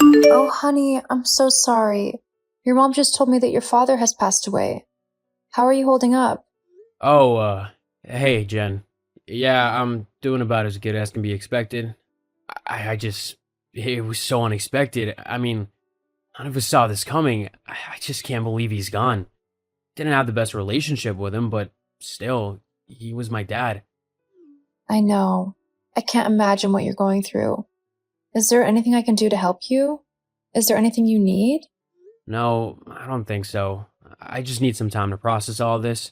Oh, honey, I'm so sorry. Your mom just told me that your father has passed away. How are you holding up? Oh, hey, Jen. Yeah, I'm doing about as good as can be expected. It was so unexpected. I mean, none of us saw this coming. I just can't believe he's gone. Didn't have the best relationship with him, but still, he was my dad. I know. I can't imagine what you're going through. Is there anything I can do to help you? Is there anything you need? No, I don't think so. I just need some time to process all this.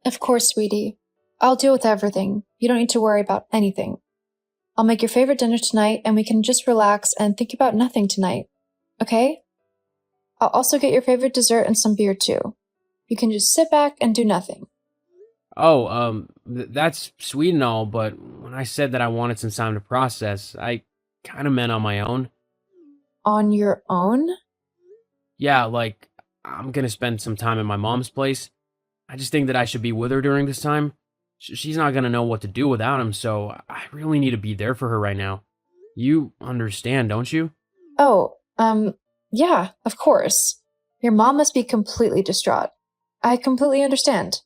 Of course, sweetie. I'll deal with everything. You don't need to worry about anything. I'll make your favorite dinner tonight and we can just relax and think about nothing tonight. Okay? I'll also get your favorite dessert and some beer too. You can just sit back and do nothing. Oh, that's sweet and all, but when I said that I wanted some time to process, I kind of meant on my own. On your own? Yeah, like, I'm gonna spend some time at my mom's place. I just think that I should be with her during this time. She's not gonna know what to do without him, so I really need to be there for her right now. You understand, don't you? Oh, yeah, of course. Your mom must be completely distraught. I completely understand.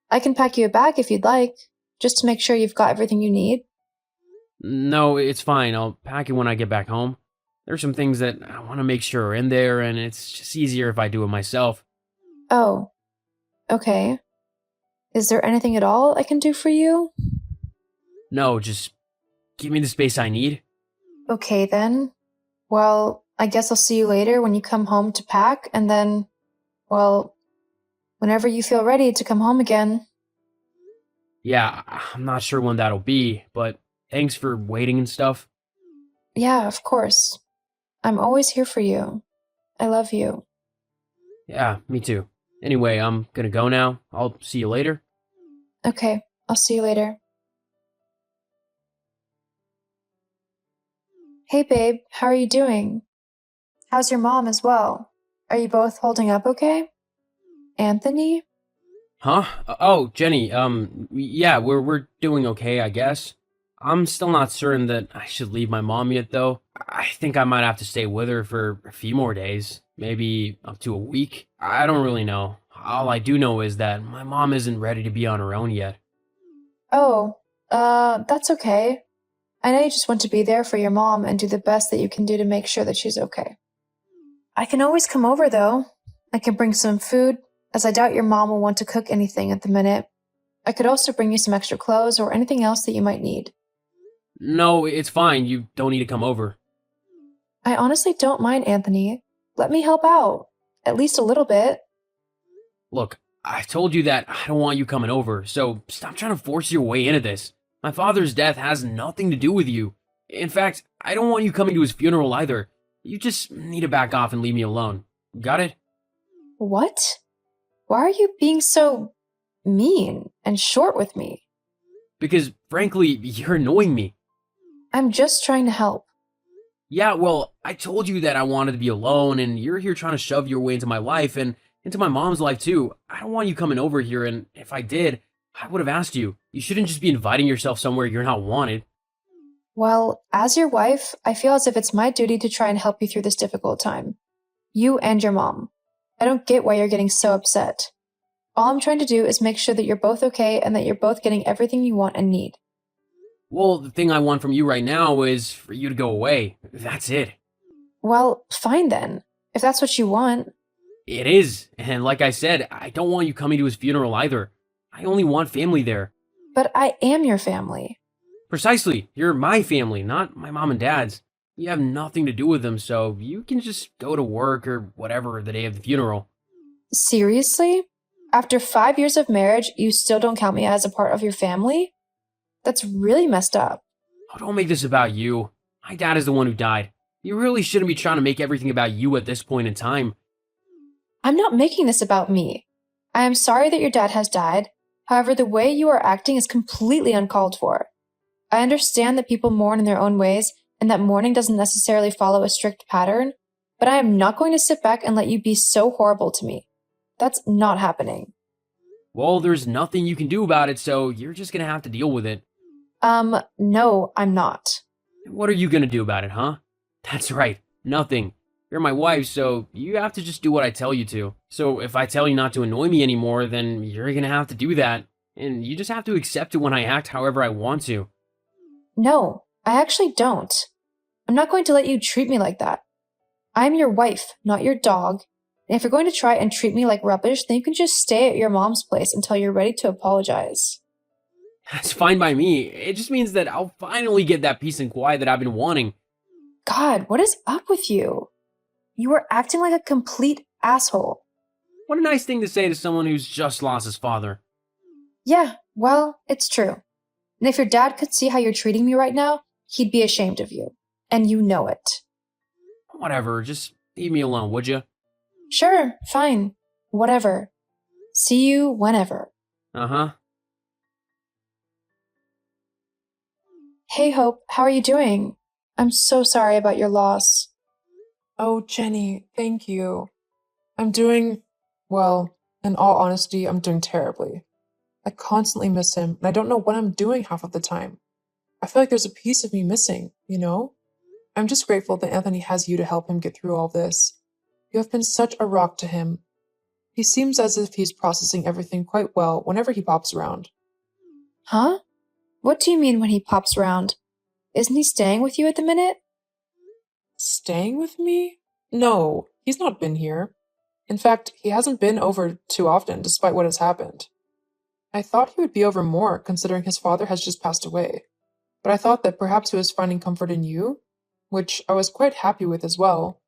I can pack you a bag if you'd like, just to make sure you've got everything you need. No, it's fine. I'll pack it when I get back home. There's some things that I want to make sure are in there, and it's just easier if I do it myself. Oh, okay. Is there anything at all I can do for you? No, just give me the space I need. Okay then. Well, I guess I'll see you later when you come home to pack, and then, well, whenever you feel ready to come home again. Yeah, I'm not sure when that'll be, but thanks for waiting and stuff. Yeah, of course. I'm always here for you. I love you. Yeah, me too. Anyway, I'm gonna go now. I'll see you later. Okay, I'll see you later. Hey babe, how are you doing? How's your mom as well? Are you both holding up okay? Anthony? Huh? Oh, Jenny, yeah, we're doing okay, I guess. I'm still not certain that I should leave my mom yet, though. I think I might have to stay with her for a few more days, maybe up to a week. I don't really know. All I do know is that my mom isn't ready to be on her own yet. Oh, that's okay. I know you just want to be there for your mom and do the best that you can do to make sure that she's okay. I can always come over though. I can bring some food, as I doubt your mom will want to cook anything at the minute. I could also bring you some extra clothes or anything else that you might need. No, it's fine. You don't need to come over. I honestly don't mind, Anthony. Let me help out. At least a little bit. Look, I told you that I don't want you coming over, so stop trying to force your way into this. My father's death has nothing to do with you. In fact, I don't want you coming to his funeral either. You just need to back off and leave me alone. Got it? What? Why are you being so mean and short with me? Because, frankly, you're annoying me. I'm just trying to help. Yeah, well, I told you that I wanted to be alone, and you're here trying to shove your way into my life and into my mom's life too. I don't want you coming over here, and if I did, I would have asked you. You shouldn't just be inviting yourself somewhere you're not wanted. Well, as your wife, I feel as if it's my duty to try and help you through this difficult time. You and your mom. I don't get why you're getting so upset. All I'm trying to do is make sure that you're both okay and that you're both getting everything you want and need. Well, the thing I want from you right now is for you to go away. That's it. Well, fine then. If that's what you want. It is. And like I said, I don't want you coming to his funeral either. I only want family there. But I am your family. Precisely. You're my family, not my mom and dad's. You have nothing to do with them, so you can just go to work or whatever the day of the funeral. Seriously? After 5 years of marriage, you still don't count me as a part of your family? That's really messed up. Oh, don't make this about you. My dad is the one who died. You really shouldn't be trying to make everything about you at this point in time. I'm not making this about me. I am sorry that your dad has died. However, the way you are acting is completely uncalled for. I understand that people mourn in their own ways and that mourning doesn't necessarily follow a strict pattern, but I am not going to sit back and let you be so horrible to me. That's not happening. Well, there's nothing you can do about it, so you're just gonna have to deal with it. No, I'm not. What are you gonna do about it, huh? That's right, nothing. You're my wife, so you have to just do what I tell you to. So if I tell you not to annoy me anymore, then you're gonna have to do that. And you just have to accept it when I act however I want to. No, I actually don't. I'm not going to let you treat me like that. I'm your wife, not your dog. And if you're going to try and treat me like rubbish, then you can just stay at your mom's place until you're ready to apologize. That's fine by me. It just means that I'll finally get that peace and quiet that I've been wanting. God, what is up with you? You are acting like a complete asshole. What a nice thing to say to someone who's just lost his father. Yeah, well, it's true. And if your dad could see how you're treating me right now, he'd be ashamed of you. And you know it. Whatever, just leave me alone, would you? Sure, fine. Whatever. See you whenever. Uh-huh. Hey, Hope, how are you doing? I'm so sorry about your loss. Oh, Jenny, thank you. I'm doing, well, in all honesty, I'm doing terribly. I constantly miss him, and I don't know what I'm doing half of the time. I feel like there's a piece of me missing, you know? I'm just grateful that Anthony has you to help him get through all this. You have been such a rock to him. He seems as if he's processing everything quite well whenever he pops around. Huh? What do you mean when he pops around? Isn't he staying with you at the minute? Staying with me? No, he's not been here. In fact, he hasn't been over too often, despite what has happened. I thought he would be over more, considering his father has just passed away. But I thought that perhaps he was finding comfort in you, which I was quite happy with as well.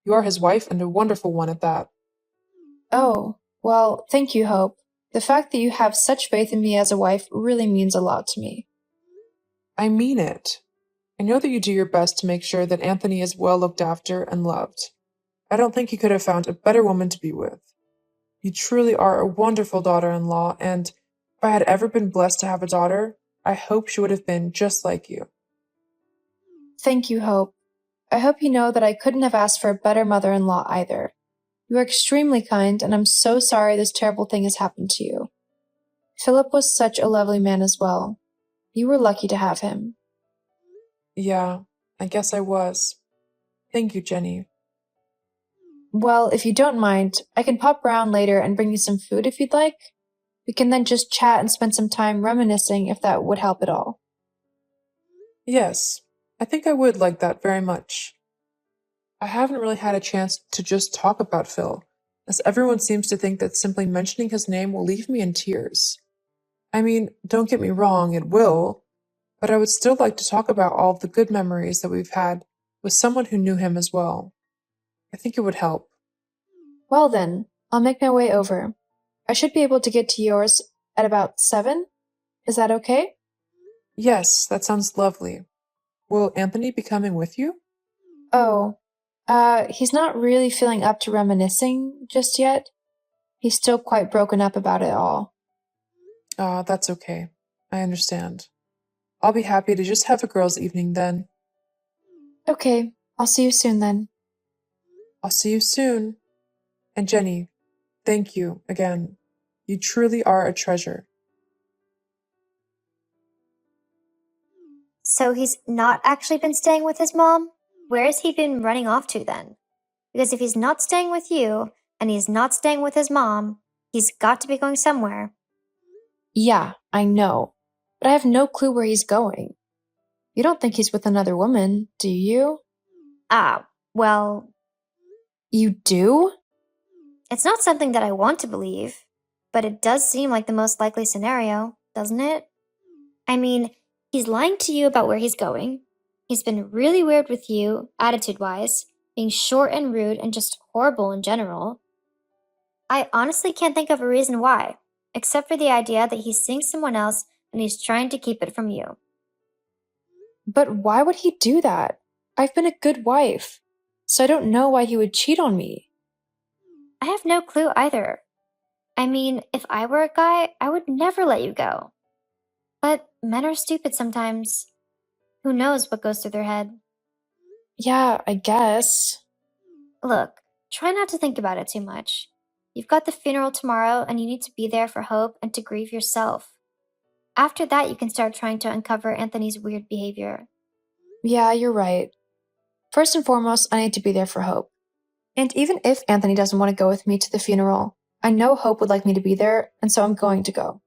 You are his wife, and a wonderful one at that. Oh, well, thank you, Hope. The fact that you have such faith in me as a wife really means a lot to me. I mean it. I know that you do your best to make sure that Anthony is well looked after and loved. I don't think he could have found a better woman to be with. You truly are a wonderful daughter-in-law, and if I had ever been blessed to have a daughter, I hope she would have been just like you. Thank you, Hope. I hope you know that I couldn't have asked for a better mother-in-law either. You are extremely kind, and I'm so sorry this terrible thing has happened to you. Philip was such a lovely man as well. You were lucky to have him. Yeah, I guess I was. Thank you, Jenny. Well, if you don't mind, I can pop around later and bring you some food if you'd like. We can then just chat and spend some time reminiscing if that would help at all. Yes, I think I would like that very much. I haven't really had a chance to just talk about Phil, as everyone seems to think that simply mentioning his name will leave me in tears. I mean, don't get me wrong, it will, but I would still like to talk about all of the good memories that we've had with someone who knew him as well. I think it would help. Well then, I'll make my way over. I should be able to get to yours at about 7? Is that okay? Yes, that sounds lovely. Will Anthony be coming with you? Oh, he's not really feeling up to reminiscing just yet. He's still quite broken up about it all. That's okay. I understand. I'll be happy to just have a girls' evening then. Okay, I'll see you soon then. I'll see you soon. And Jenny, thank you again. You truly are a treasure. So he's not actually been staying with his mom? Where has he been running off to then? Because if he's not staying with you, and he's not staying with his mom, he's got to be going somewhere. Yeah, I know, but I have no clue where he's going. You don't think he's with another woman, do you? Well, You do? it's not something that I want to believe, but it does seem like the most likely scenario, doesn't it? I mean, he's lying to you about where he's going. He's been really weird with you, attitude-wise, being short and rude and just horrible in general. I honestly can't think of a reason why, except for the idea that he's seeing someone else and he's trying to keep it from you. But why would he do that? I've been a good wife, so I don't know why he would cheat on me. I have no clue either. I mean, if I were a guy, I would never let you go. But men are stupid sometimes. Who knows what goes through their head? Yeah, I guess. Look, try not to think about it too much. You've got the funeral tomorrow and you need to be there for Hope and to grieve yourself. After that, you can start trying to uncover Anthony's weird behavior. Yeah, you're right. First and foremost, I need to be there for Hope. And even if Anthony doesn't want to go with me to the funeral, I know Hope would like me to be there, and so I'm going to go.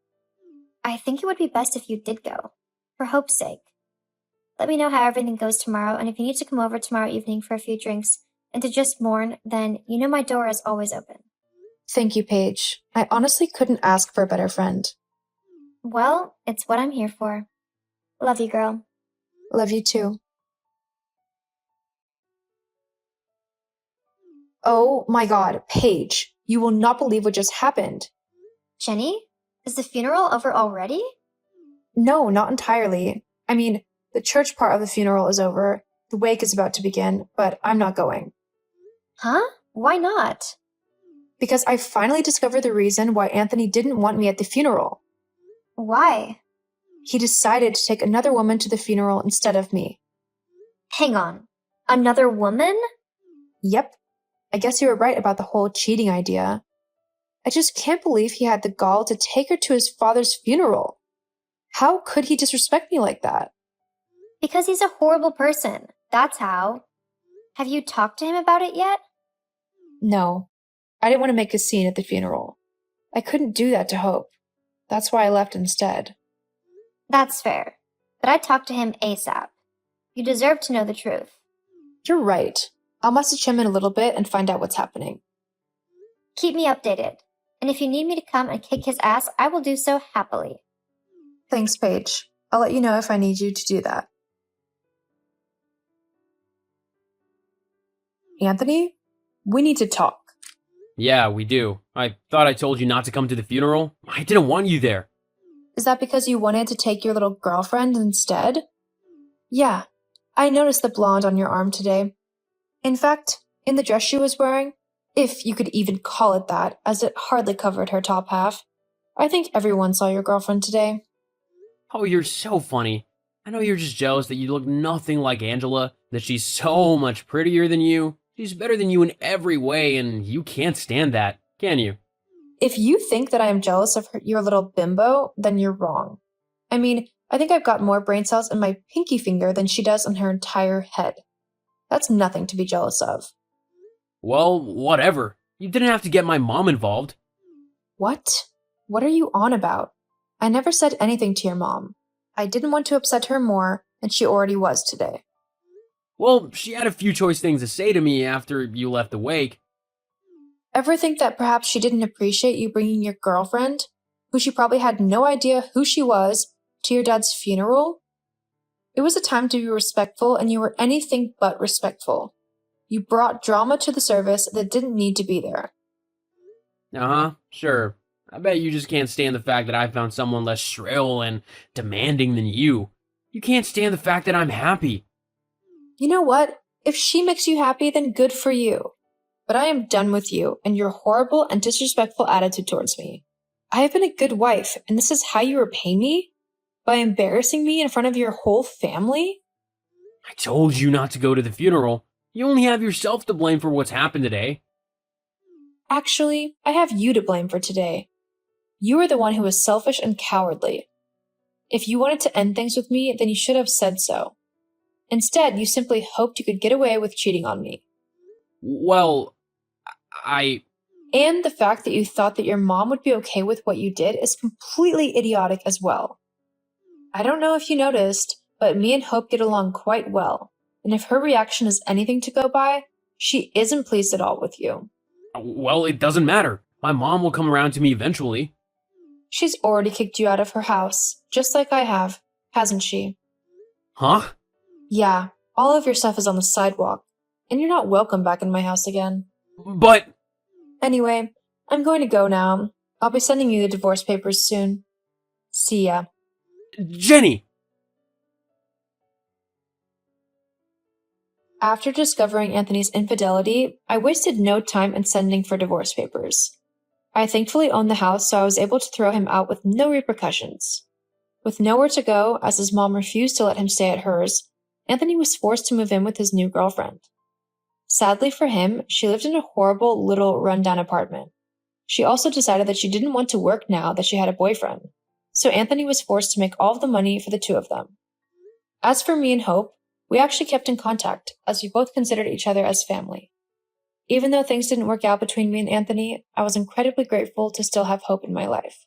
I think it would be best if you did go, for Hope's sake. Let me know how everything goes tomorrow, and if you need to come over tomorrow evening for a few drinks and to just mourn, then you know my door is always open. Thank you, Paige. I honestly couldn't ask for a better friend. Well, it's what I'm here for. Love you, girl. Love you too. Oh my god, Paige, you will not believe what just happened. Jenny, is the funeral over already? No, not entirely. I mean, the church part of the funeral is over, the wake is about to begin, but I'm not going. Huh? Why not? Because I finally discovered the reason why Anthony didn't want me at the funeral. Why? He decided to take another woman to the funeral instead of me. Hang on. Another woman? Yep. I guess you were right about the whole cheating idea. I just can't believe he had the gall to take her to his father's funeral. How could he disrespect me like that? Because he's a horrible person. That's how. Have you talked to him about it yet? No. I didn't want to make a scene at the funeral. I couldn't do that to Hope. That's why I left instead. That's fair. But I'd talk to him ASAP. You deserve to know the truth. You're right. I'll message him in a little bit and find out what's happening. Keep me updated. And if you need me to come and kick his ass, I will do so happily. Thanks, Paige. I'll let you know if I need you to do that. Anthony, we need to talk. Yeah, we do. I thought I told you not to come to the funeral. I didn't want you there. Is that because you wanted to take your little girlfriend instead? Yeah, I noticed the blonde on your arm today. In fact, in the dress she was wearing, if you could even call it that, as it hardly covered her top half, I think everyone saw your girlfriend today. Oh, you're so funny. I know you're just jealous that you look nothing like Angela, that she's so much prettier than you. She's better than you in every way, and you can't stand that, can you? If you think that I am jealous of your little bimbo, then you're wrong. I mean, I think I've got more brain cells in my pinky finger than she does in her entire head. That's nothing to be jealous of. Well, whatever. You didn't have to get my mom involved. What? What are you on about? I never said anything to your mom. I didn't want to upset her more than she already was today. Well, she had a few choice things to say to me after you left the wake. Ever think that perhaps she didn't appreciate you bringing your girlfriend, who she probably had no idea who she was, to your dad's funeral? It was a time to be respectful, and you were anything but respectful. You brought drama to the service that didn't need to be there. Uh-huh, sure. I bet you just can't stand the fact that I found someone less shrill and demanding than you. You can't stand the fact that I'm happy. You know what? If she makes you happy, then good for you. But I am done with you and your horrible and disrespectful attitude towards me. I have been a good wife, and this is how you repay me? By embarrassing me in front of your whole family? I told you not to go to the funeral. You only have yourself to blame for what's happened today. Actually, I have you to blame for today. You were the one who was selfish and cowardly. If you wanted to end things with me, then you should have said so. Instead, you simply hoped you could get away with cheating on me. Well, And the fact that you thought that your mom would be okay with what you did is completely idiotic as well. I don't know if you noticed, but me and Hope get along quite well, and if her reaction is anything to go by, she isn't pleased at all with you. Well, it doesn't matter. My mom will come around to me eventually. She's already kicked you out of her house, just like I have, hasn't she? Huh? Yeah, all of your stuff is on the sidewalk, and you're not welcome back in my house again. But... Anyway, I'm going to go now. I'll be sending you the divorce papers soon. See ya. Jenny! After discovering Anthony's infidelity, I wasted no time in sending for divorce papers. I thankfully owned the house, so I was able to throw him out with no repercussions. With nowhere to go, as his mom refused to let him stay at hers, Anthony was forced to move in with his new girlfriend. Sadly for him, she lived in a horrible little rundown apartment. She also decided that she didn't want to work now that she had a boyfriend, so Anthony was forced to make all of the money for the two of them. As for me and Hope, We actually kept in contact, as we both considered each other as family. Even though things didn't work out between me and Anthony, I was incredibly grateful to still have hope in my life.